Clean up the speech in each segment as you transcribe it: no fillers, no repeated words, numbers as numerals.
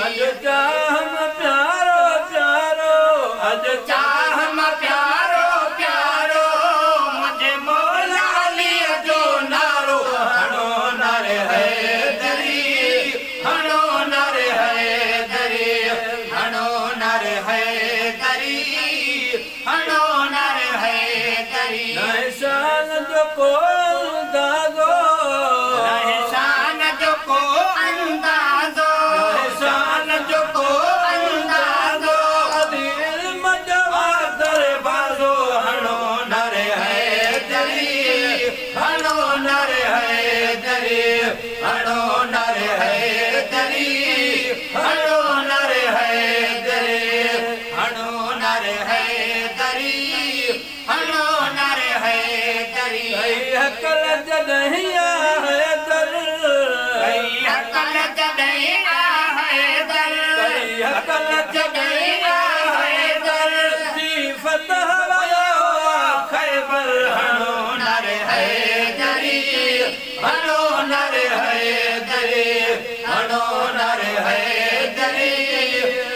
अॼु चाहम प्यारो प्यारो अॼु चाहम प्यारो प्यारो मुझे मौला अली जो नारो हणो नारे हैदरी हणो नारे हैदरी हणो नारे हैदरी हणो नारे हैदरी निशान जो को अंदाज़ो निशान जो को अंदाज़ो निशान जो को अंदाज़ो इल्म जवाब दरबाज़ो हणो नारे हैदरी हणो नारे हैदरी हणो नारे हैदरी हणो नारे हैदरी हणो नारे हैदरी हणो नारे हैदरी अकल जॾहिं हैदर अकल जॾहिं हैदर अकल जॾहिं हैदर जी फतह वयो खैबर हणो नारे हैदरी हणो नारे हैदरी हणो नारे हैदरी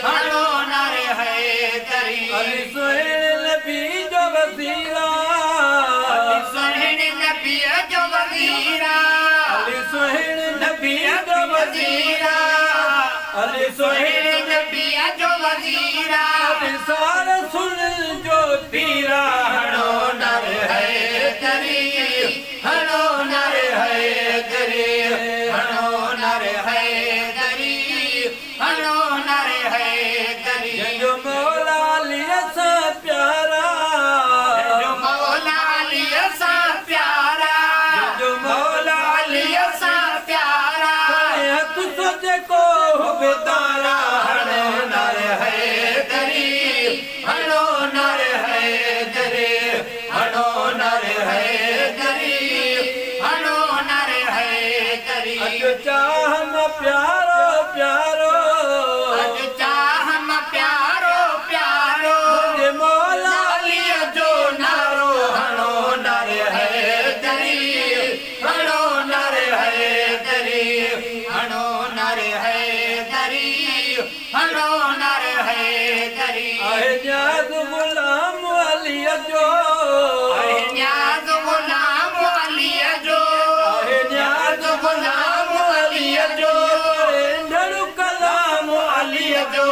हणो नारे हैदरी अली सुहेल नबी जो वज़ीरा सुहिण नबी जो वज़ीरा अली सुहेल नबी जो वज़ीरा अली सुहिण सुहेल नबी जो वज़ीरा सार सुन जो पीरा हणो नारे हैदरी हणो नारे हैदरी हणो नारे हैदरी हणो नारे हैदरी जो मौला अलीअ सां प्यारा जो मौला अली सां प्यारा जो मौला अली सां प्यारा हथ सोचे को बेदारा हणो नारे हैदरी हणो नारे हैदरी हणो नारे हैदरी हणो नारे हैदरी अॼु चाहम प्यारो प्यारो अॼु चाहम प्यारो प्यारो मुंहिंजे मौला अलीअ जो नारो हणो नारे हैदरी हणो नारे हैदरी हणो नारे हैदरी हणो नारे हैदरी आहे न्याज़ गुलाम अलीअ जो आहे न्याज़ गुलाम अलीअ जो आहे न्याज़ गुलाम अलीअ जो ढड़ू कलाम अलीअ जो